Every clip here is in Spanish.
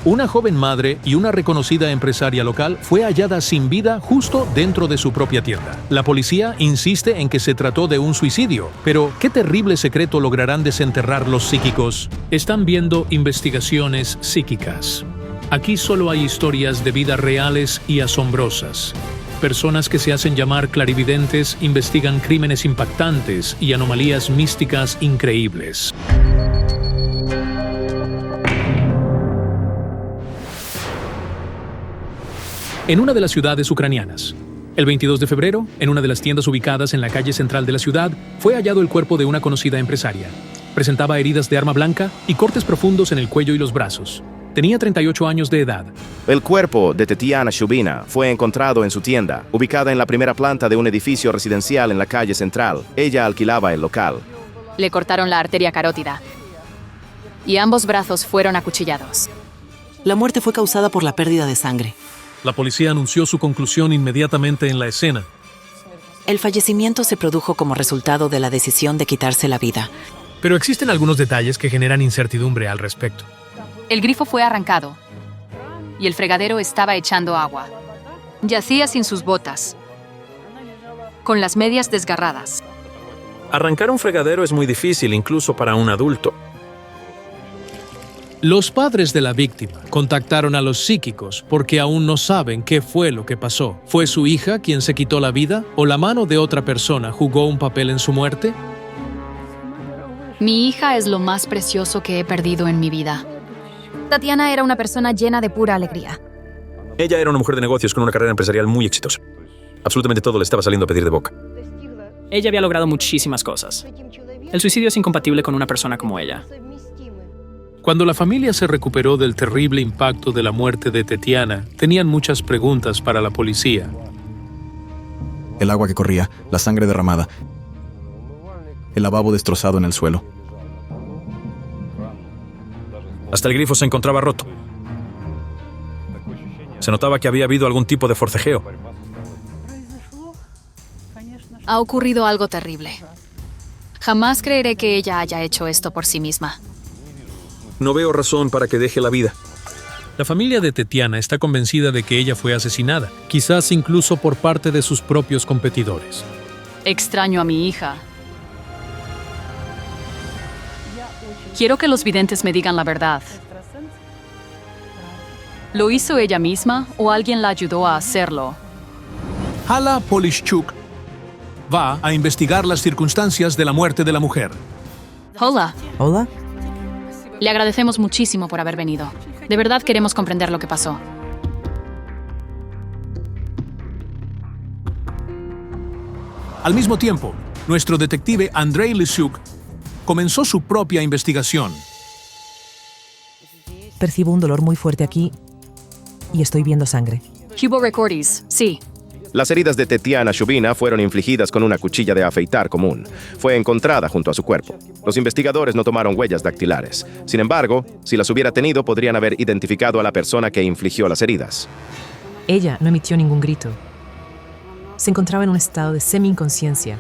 Una joven madre y una reconocida empresaria local fue hallada sin vida justo dentro de su propia tienda. La policía insiste en que se trató de un suicidio, pero ¿qué terrible secreto lograrán desenterrar los psíquicos? Están viendo investigaciones psíquicas. Aquí solo hay historias de vida reales y asombrosas. Personas que se hacen llamar clarividentes investigan crímenes impactantes y anomalías místicas increíbles. En una de las ciudades ucranianas. El 22 de febrero, en una de las tiendas ubicadas en la calle central de la ciudad, fue hallado el cuerpo de una conocida empresaria. Presentaba heridas de arma blanca y cortes profundos en el cuello y los brazos. Tenía 38 años de edad. El cuerpo de Tetiana Shubina fue encontrado en su tienda, ubicada en la primera planta de un edificio residencial en la calle central. Ella alquilaba el local. Le cortaron la arteria carótida y ambos brazos fueron acuchillados. La muerte fue causada por la pérdida de sangre. La policía anunció su conclusión inmediatamente en la escena. El fallecimiento se produjo como resultado de la decisión de quitarse la vida. Pero existen algunos detalles que generan incertidumbre al respecto. El grifo fue arrancado y el fregadero estaba echando agua. Yacía sin sus botas, con las medias desgarradas. Arrancar un fregadero es muy difícil, incluso para un adulto. Los padres de la víctima contactaron a los psíquicos porque aún no saben qué fue lo que pasó. ¿Fue su hija quien se quitó la vida o la mano de otra persona jugó un papel en su muerte? Mi hija es lo más precioso que he perdido en mi vida. Tatiana era una persona llena de pura alegría. Ella era una mujer de negocios con una carrera empresarial muy exitosa. Absolutamente todo le estaba saliendo a pedir de boca. Ella había logrado muchísimas cosas. El suicidio es incompatible con una persona como ella. Cuando la familia se recuperó del terrible impacto de la muerte de Tetiana, tenían muchas preguntas para la policía. El agua que corría, la sangre derramada, el lavabo destrozado en el suelo. Hasta el grifo se encontraba roto. Se notaba que había habido algún tipo de forcejeo. Ha ocurrido algo terrible. Jamás creeré que ella haya hecho esto por sí misma. No veo razón para que deje la vida. La familia de Tetiana está convencida de que ella fue asesinada, quizás incluso por parte de sus propios competidores. Extraño a mi hija. Quiero que los videntes me digan la verdad. ¿Lo hizo ella misma o alguien la ayudó a hacerlo? Hala Polishchuk va a investigar las circunstancias de la muerte de la mujer. Hola. ¿Hola? Le agradecemos muchísimo por haber venido. De verdad queremos comprender lo que pasó. Al mismo tiempo, nuestro detective Andrei Lisyuk comenzó su propia investigación. Percibo un dolor muy fuerte aquí y estoy viendo sangre. Hubo recordis, sí. Las heridas de Tetiana Shubina fueron infligidas con una cuchilla de afeitar común. Fue encontrada junto a su cuerpo. Los investigadores no tomaron huellas dactilares. Sin embargo, si las hubiera tenido, podrían haber identificado a la persona que infligió las heridas. Ella no emitió ningún grito. Se encontraba en un estado de semi-inconsciencia.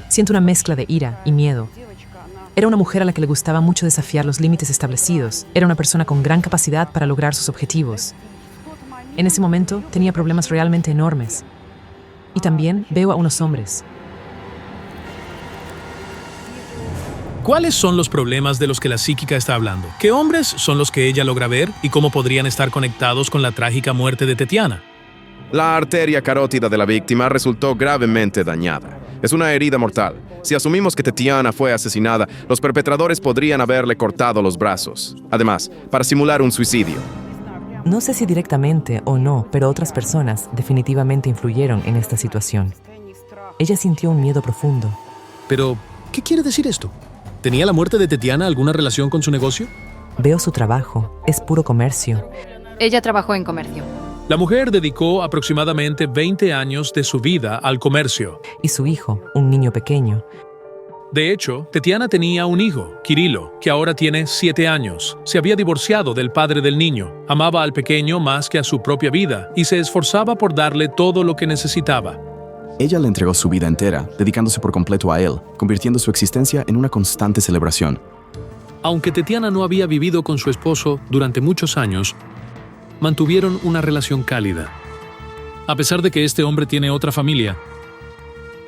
Siento una mezcla de ira y miedo. Era una mujer a la que le gustaba mucho desafiar los límites establecidos. Era una persona con gran capacidad para lograr sus objetivos. En ese momento tenía problemas realmente enormes. Y también veo a unos hombres. ¿Cuáles son los problemas de los que la psíquica está hablando? ¿Qué hombres son los que ella logra ver y cómo podrían estar conectados con la trágica muerte de Tetiana? La arteria carótida de la víctima resultó gravemente dañada. Es una herida mortal. Si asumimos que Tetiana fue asesinada, los perpetradores podrían haberle cortado los brazos. Además, para simular un suicidio. No sé si directamente o no, pero otras personas definitivamente influyeron en esta situación. Ella sintió un miedo profundo. Pero, ¿qué quiere decir esto? ¿Tenía la muerte de Tetiana alguna relación con su negocio? Veo su trabajo. Es puro comercio. Ella trabajó en comercio. La mujer dedicó aproximadamente 20 años de su vida al comercio. Y su hijo, un niño pequeño. De hecho, Tetiana tenía un hijo, Kirilo, que ahora tiene 7 años. Se había divorciado del padre del niño, amaba al pequeño más que a su propia vida y se esforzaba por darle todo lo que necesitaba. Ella le entregó su vida entera, dedicándose por completo a él, convirtiendo su existencia en una constante celebración. Aunque Tetiana no había vivido con su esposo durante muchos años, mantuvieron una relación cálida. A pesar de que este hombre tiene otra familia,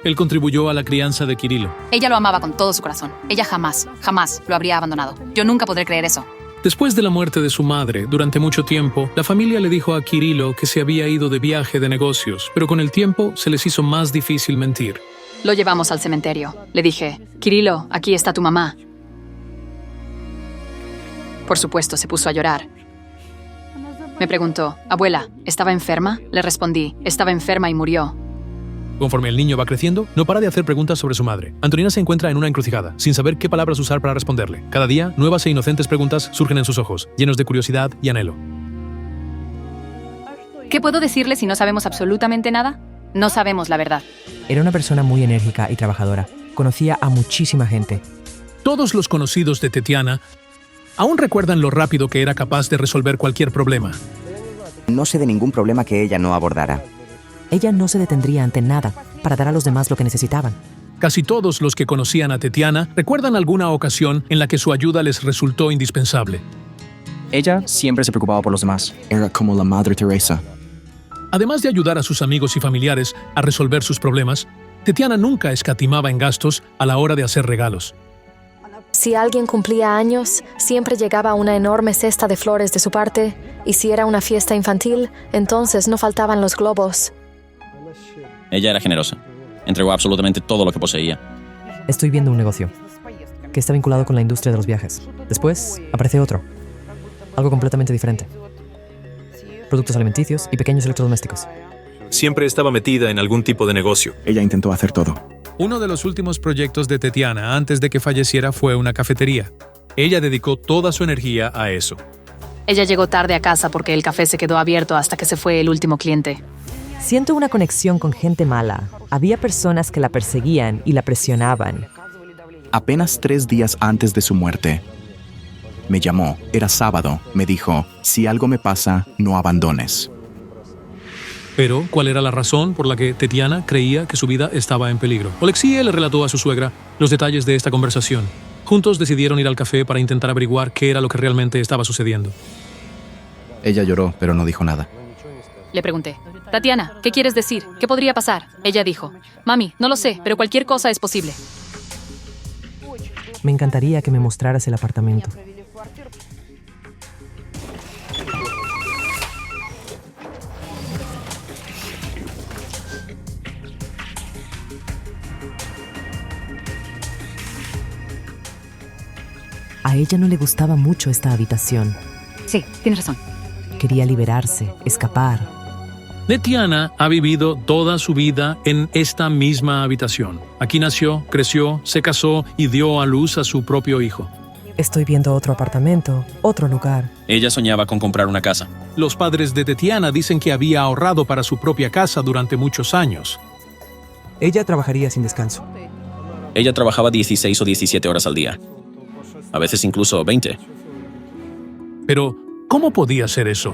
él contribuyó a la crianza de Kirilo. Ella lo amaba con todo su corazón. Ella jamás lo habría abandonado. Yo nunca podré creer eso. Después de la muerte de su madre, durante mucho tiempo, la familia le dijo a Kirilo que se había ido de viaje de negocios, pero con el tiempo se les hizo más difícil mentir. Lo llevamos al cementerio. Le dije, Kirilo, aquí está tu mamá. Por supuesto, se puso a llorar. Me preguntó, abuela, ¿estaba enferma? Le respondí, estaba enferma y murió. Conforme el niño va creciendo, no para de hacer preguntas sobre su madre. Antonina se encuentra en una encrucijada, sin saber qué palabras usar para responderle. Cada día, nuevas e inocentes preguntas surgen en sus ojos, llenos de curiosidad y anhelo. ¿Qué puedo decirle si no sabemos absolutamente nada? No sabemos la verdad. Era una persona muy enérgica y trabajadora. Conocía a muchísima gente. Todos los conocidos de Tetiana aún recuerdan lo rápido que era capaz de resolver cualquier problema. No sé de ningún problema que ella no abordara. Ella no se detendría ante nada para dar a los demás lo que necesitaban. Casi todos los que conocían a Tetiana recuerdan alguna ocasión en la que su ayuda les resultó indispensable. Ella siempre se preocupaba por los demás. Era como la Madre Teresa. Además de ayudar a sus amigos y familiares a resolver sus problemas, Tetiana nunca escatimaba en gastos a la hora de hacer regalos. Si alguien cumplía años, siempre llegaba una enorme cesta de flores de su parte, y si era una fiesta infantil, entonces no faltaban los globos. Ella era generosa. Entregó absolutamente todo lo que poseía. Estoy viendo un negocio que está vinculado con la industria de los viajes. Después aparece otro. Algo completamente diferente. Productos alimenticios y pequeños electrodomésticos. Siempre estaba metida en algún tipo de negocio. Ella intentó hacer todo. Uno de los últimos proyectos de Tetiana antes de que falleciera fue una cafetería. Ella dedicó toda su energía a eso. Ella llegó tarde a casa porque el café se quedó abierto hasta que se fue el último cliente. Siento una conexión con gente mala. Había personas que la perseguían y la presionaban. Apenas 3 días antes de su muerte, me llamó. Era sábado. Me dijo, si algo me pasa, no abandones. Pero, ¿cuál era la razón por la que Tetiana creía que su vida estaba en peligro? Oleksiy le relató a su suegra los detalles de esta conversación. Juntos decidieron ir al café para intentar averiguar qué era lo que realmente estaba sucediendo. Ella lloró, pero no dijo nada. Le pregunté, Tatiana, ¿qué quieres decir? ¿Qué podría pasar? Ella dijo, mami, no lo sé, pero cualquier cosa es posible. Me encantaría que me mostraras el apartamento. A ella no le gustaba mucho esta habitación. Sí, tienes razón. Quería liberarse, escapar. Tetiana ha vivido toda su vida en esta misma habitación. Aquí nació, creció, se casó y dio a luz a su propio hijo. Estoy viendo otro apartamento, otro lugar. Ella soñaba con comprar una casa. Los padres de Tetiana dicen que había ahorrado para su propia casa durante muchos años. Ella trabajaría sin descanso. Ella trabajaba 16 o 17 horas al día. A veces incluso 20. Pero, ¿cómo podía ser eso?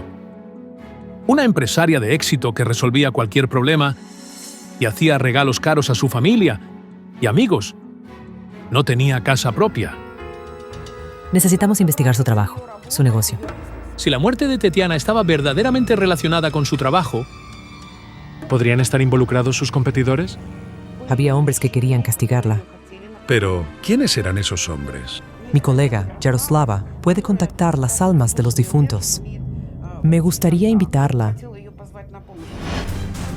Una empresaria de éxito que resolvía cualquier problema y hacía regalos caros a su familia y amigos. No tenía casa propia. Necesitamos investigar su trabajo, su negocio. Si la muerte de Tetiana estaba verdaderamente relacionada con su trabajo, ¿podrían estar involucrados sus competidores? Había hombres que querían castigarla. Pero, ¿quiénes eran esos hombres? Mi colega, Yaroslava, puede contactar las almas de los difuntos. Me gustaría invitarla.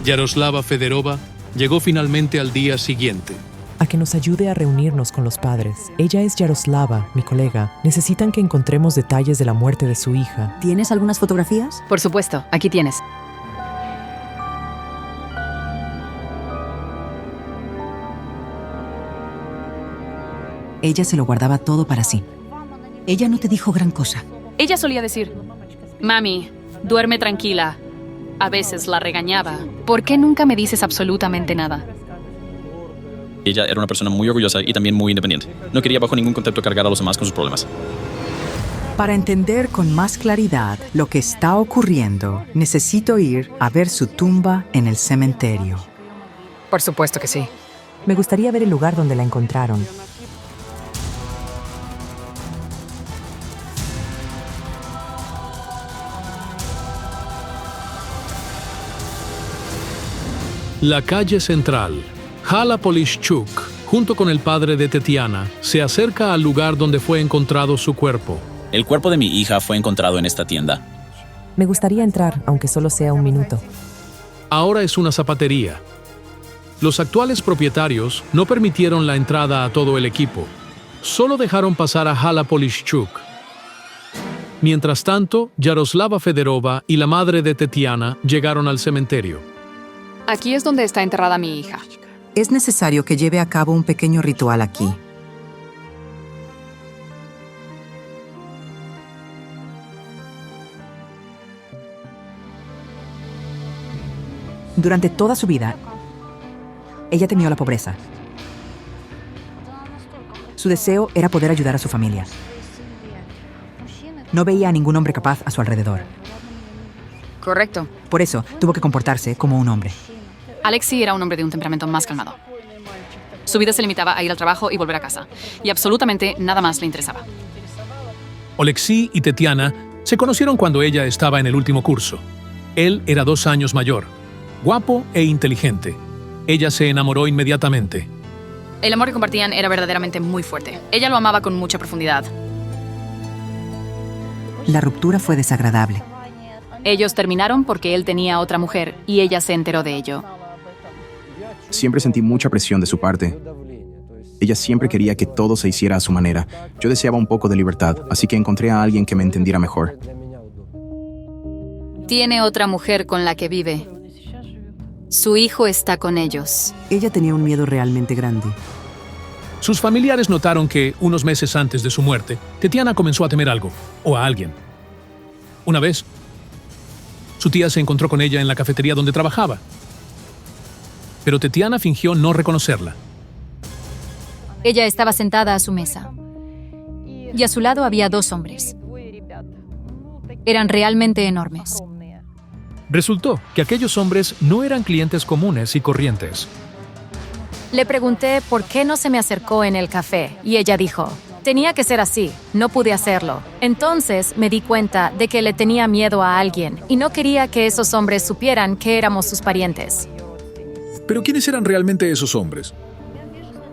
Yaroslava Federova llegó finalmente al día siguiente. A que nos ayude a reunirnos con los padres. Ella es Yaroslava, mi colega. Necesitan que encontremos detalles de la muerte de su hija. ¿Tienes algunas fotografías? Por supuesto, aquí tienes. Ella se lo guardaba todo para sí. Ella no te dijo gran cosa. Ella solía decir, mami, duerme tranquila. A veces la regañaba. ¿Por qué nunca me dices absolutamente nada? Ella era una persona muy orgullosa y también muy independiente. No quería bajo ningún concepto cargar a los demás con sus problemas. Para entender con más claridad lo que está ocurriendo, necesito ir a ver su tumba en el cementerio. Por supuesto que sí. Me gustaría ver el lugar donde la encontraron. La calle central. Hala Polishchuk, junto con el padre de Tetiana, se acerca al lugar donde fue encontrado su cuerpo. El cuerpo de mi hija fue encontrado en esta tienda. Me gustaría entrar, aunque solo sea un minuto. Ahora es una zapatería. Los actuales propietarios no permitieron la entrada a todo el equipo. Solo dejaron pasar a Hala Polishchuk. Mientras tanto, Yaroslava Federova y la madre de Tetiana llegaron al cementerio. Aquí es donde está enterrada mi hija. Es necesario que lleve a cabo un pequeño ritual aquí. Durante toda su vida, ella temió la pobreza. Su deseo era poder ayudar a su familia. No veía a ningún hombre capaz a su alrededor. Correcto. Por eso, tuvo que comportarse como un hombre. Alexei era un hombre de un temperamento más calmado. Su vida se limitaba a ir al trabajo y volver a casa. Y absolutamente nada más le interesaba. Alexei y Tetiana se conocieron cuando ella estaba en el último curso. Él era 2 años mayor, guapo e inteligente. Ella se enamoró inmediatamente. El amor que compartían era verdaderamente muy fuerte. Ella lo amaba con mucha profundidad. La ruptura fue desagradable. Ellos terminaron porque él tenía otra mujer y ella se enteró de ello. Siempre sentí mucha presión de su parte. Ella siempre quería que todo se hiciera a su manera. Yo deseaba un poco de libertad, así que encontré a alguien que me entendiera mejor. Tiene otra mujer con la que vive. Su hijo está con ellos. Ella tenía un miedo realmente grande. Sus familiares notaron que, unos meses antes de su muerte, Tetiana comenzó a temer algo, o a alguien. Una vez, su tía se encontró con ella en la cafetería donde trabajaba. Pero Tetiana fingió no reconocerla. Ella estaba sentada a su mesa. Y a su lado había 2 hombres. Eran realmente enormes. Resultó que aquellos hombres no eran clientes comunes y corrientes. Le pregunté por qué no se me acercó en el café y ella dijo, tenía que ser así, no pude hacerlo. Entonces me di cuenta de que le tenía miedo a alguien y no quería que esos hombres supieran que éramos sus parientes. ¿Pero quiénes eran realmente esos hombres?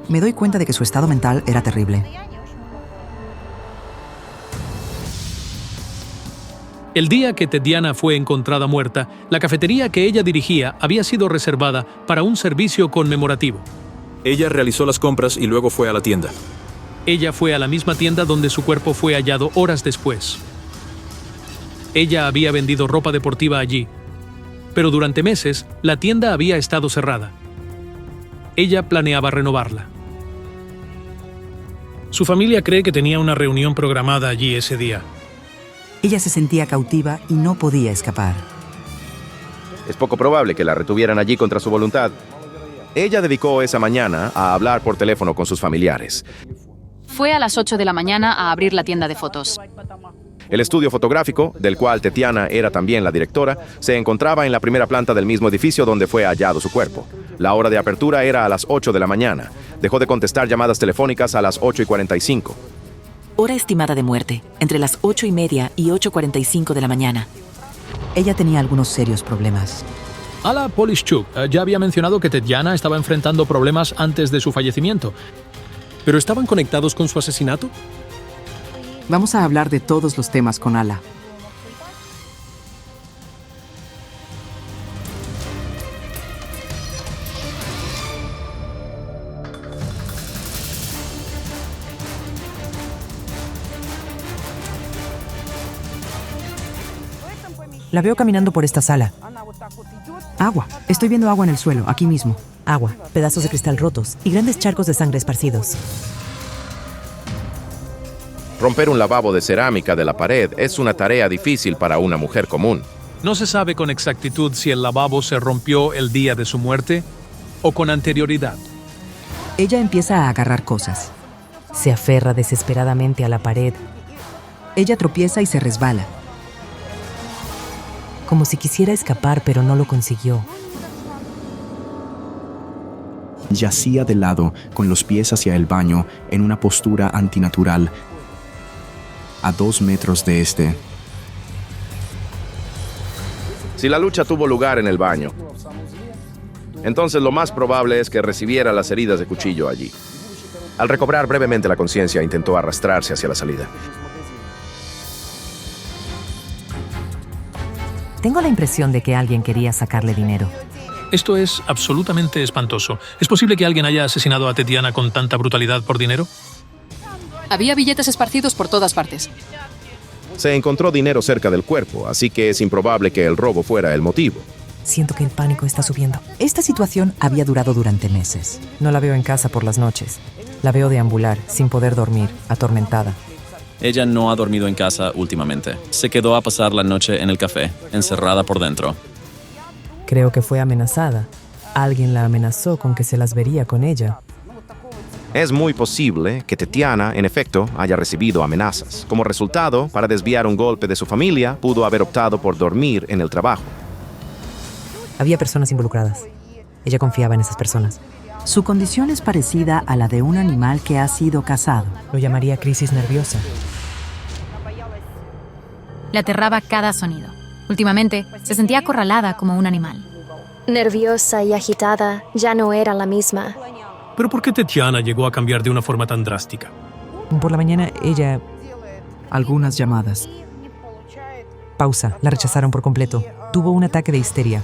Me doy cuenta de que su estado mental era terrible. El día que Tetiana fue encontrada muerta, la cafetería que ella dirigía había sido reservada para un servicio conmemorativo. Ella realizó las compras y luego fue a la tienda. Ella fue a la misma tienda donde su cuerpo fue hallado horas después. Ella había vendido ropa deportiva allí, pero durante meses la tienda había estado cerrada. Ella planeaba renovarla. Su familia cree que tenía una reunión programada allí ese día. Ella se sentía cautiva y no podía escapar. Es poco probable que la retuvieran allí contra su voluntad. Ella dedicó esa mañana a hablar por teléfono con sus familiares. Fue a las 8 de la mañana a abrir la tienda de fotos. El estudio fotográfico, del cual Tetiana era también la directora, se encontraba en la primera planta del mismo edificio donde fue hallado su cuerpo. La hora de apertura era a las 8 de la mañana. Dejó de contestar llamadas telefónicas a las 8:45. Hora estimada de muerte, entre las 8:30 y 8:45 de la mañana. Ella tenía algunos serios problemas. Hala Polishchuk ya había mencionado que Tetiana estaba enfrentando problemas antes de su fallecimiento. ¿Pero estaban conectados con su asesinato? Vamos a hablar de todos los temas con Ala. La veo caminando por esta sala. Agua. Estoy viendo agua en el suelo, aquí mismo. Agua, pedazos de cristal rotos y grandes charcos de sangre esparcidos. Romper un lavabo de cerámica de la pared es una tarea difícil para una mujer común. No se sabe con exactitud si el lavabo se rompió el día de su muerte o con anterioridad. Ella empieza a agarrar cosas. Se aferra desesperadamente a la pared. Ella tropieza y se resbala. Como si quisiera escapar, pero no lo consiguió. Yacía de lado, con los pies hacia el baño, en una postura antinatural, a 2 metros de este. Si la lucha tuvo lugar en el baño, Entonces lo más probable es que recibiera las heridas de cuchillo allí. Al recobrar brevemente la conciencia, intentó arrastrarse hacia la salida. Tengo la impresión de que alguien quería sacarle dinero. Esto es absolutamente espantoso. ¿Es posible que alguien haya asesinado a Tetiana con tanta brutalidad por dinero? Había billetes esparcidos por todas partes. Se encontró dinero cerca del cuerpo, así que es improbable que el robo fuera el motivo. Siento que el pánico está subiendo. Esta situación había durado durante meses. No la veo en casa por las noches. La veo deambular, sin poder dormir, atormentada. Ella no ha dormido en casa últimamente. Se quedó a pasar la noche en el café, encerrada por dentro. Creo que fue amenazada. Alguien la amenazó con que se las vería con ella. Es muy posible que Tetiana, en efecto, haya recibido amenazas. Como resultado, para desviar un golpe de su familia, pudo haber optado por dormir en el trabajo. Había personas involucradas. Ella confiaba en esas personas. Su condición es parecida a la de un animal que ha sido cazado. Lo llamaría crisis nerviosa. Le aterraba cada sonido. Últimamente, se sentía acorralada como un animal. Nerviosa y agitada, ya no era la misma. ¿Pero por qué Tetiana llegó a cambiar de una forma tan drástica? Por la mañana, ella... Algunas llamadas. Pausa. La rechazaron por completo. Tuvo un ataque de histeria.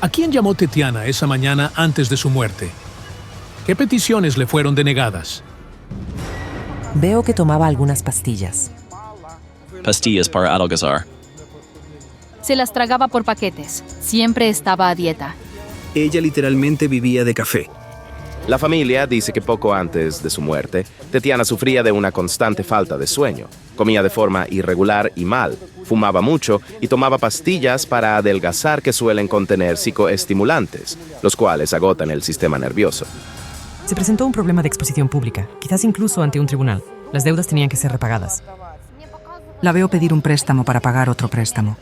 ¿A quién llamó Tetiana esa mañana antes de su muerte? ¿Qué peticiones le fueron denegadas? Veo que tomaba algunas pastillas. Pastillas para adelgazar. Se las tragaba por paquetes. Siempre estaba a dieta. Ella literalmente vivía de café. La familia dice que poco antes de su muerte, Tetiana sufría de una constante falta de sueño. Comía de forma irregular y mal, fumaba mucho y tomaba pastillas para adelgazar que suelen contener psicoestimulantes, los cuales agotan el sistema nervioso. Se presentó un problema de exposición pública, quizás incluso ante un tribunal. Las deudas tenían que ser repagadas. La veo pedir un préstamo para pagar otro préstamo.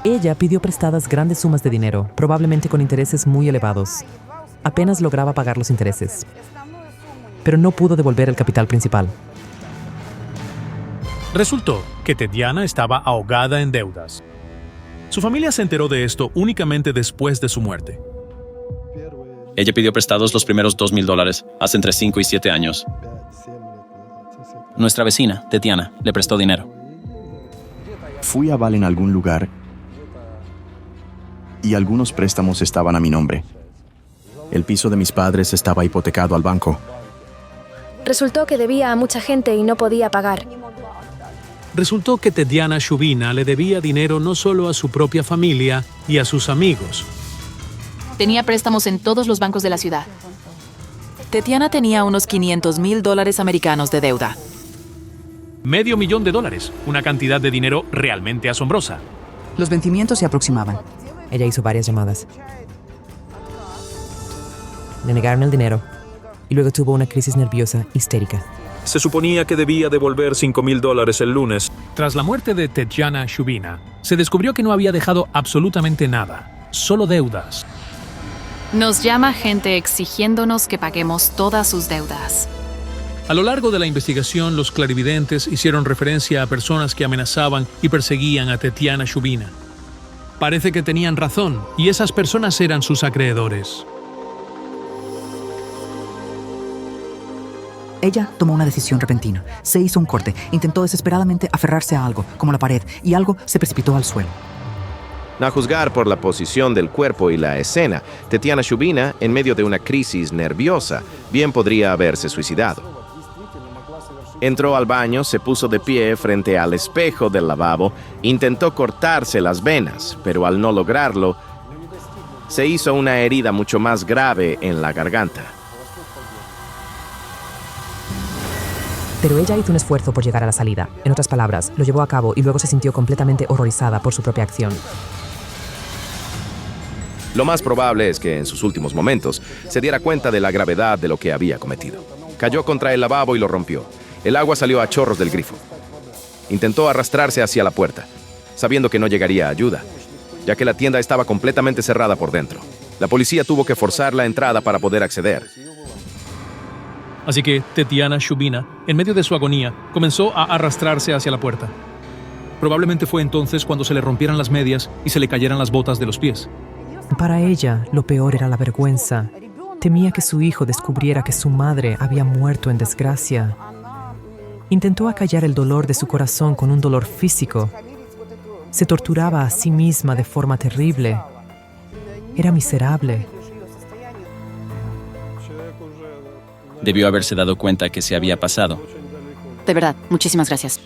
Ella pidió prestadas grandes sumas de dinero, probablemente con intereses muy elevados. Apenas lograba pagar los intereses, pero no pudo devolver el capital principal. Resultó que Tetiana estaba ahogada en deudas. Su familia se enteró de esto únicamente después de su muerte. Ella pidió prestados los primeros $2,000 hace entre 5 y 7 años. Nuestra vecina, Tetiana, le prestó dinero. Fui a Val en algún lugar y algunos préstamos estaban a mi nombre. El piso de mis padres estaba hipotecado al banco. Resultó que debía a mucha gente y no podía pagar. Resultó que Tetiana Shubina le debía dinero no solo a su propia familia y a sus amigos. Tenía préstamos en todos los bancos de la ciudad. Tetiana tenía unos $500,000 americanos de deuda. $500,000, una cantidad de dinero realmente asombrosa. Los vencimientos se aproximaban. Ella hizo varias llamadas. Le negaron el dinero y luego tuvo una crisis nerviosa histérica. Se suponía que debía devolver $5,000 el lunes. Tras la muerte de Tetiana Shubina, se descubrió que no había dejado absolutamente nada, solo deudas. Nos llama gente exigiéndonos que paguemos todas sus deudas. A lo largo de la investigación, los clarividentes hicieron referencia a personas que amenazaban y perseguían a Tetiana Shubina. Parece que tenían razón, y esas personas eran sus acreedores. Ella tomó una decisión repentina. Se hizo un corte, intentó desesperadamente aferrarse a algo, como la pared, y algo se precipitó al suelo. A juzgar por la posición del cuerpo y la escena, Tetiana Shubina, en medio de una crisis nerviosa, bien podría haberse suicidado. Entró al baño, se puso de pie frente al espejo del lavabo, intentó cortarse las venas, pero al no lograrlo, se hizo una herida mucho más grave en la garganta. Pero ella hizo un esfuerzo por llegar a la salida. En otras palabras, lo llevó a cabo y luego se sintió completamente horrorizada por su propia acción. Lo más probable es que en sus últimos momentos se diera cuenta de la gravedad de lo que había cometido. Cayó contra el lavabo y lo rompió. El agua salió a chorros del grifo. Intentó arrastrarse hacia la puerta, sabiendo que no llegaría ayuda, ya que la tienda estaba completamente cerrada por dentro. La policía tuvo que forzar la entrada para poder acceder. Así que Tetiana Shubina, en medio de su agonía, comenzó a arrastrarse hacia la puerta. Probablemente fue entonces cuando se le rompieran las medias y se le cayeran las botas de los pies. Para ella, lo peor era la vergüenza. Temía que su hijo descubriera que su madre había muerto en desgracia. Intentó acallar el dolor de su corazón con un dolor físico. Se torturaba a sí misma de forma terrible. Era miserable. Debió haberse dado cuenta que se había pasado. De verdad, muchísimas gracias.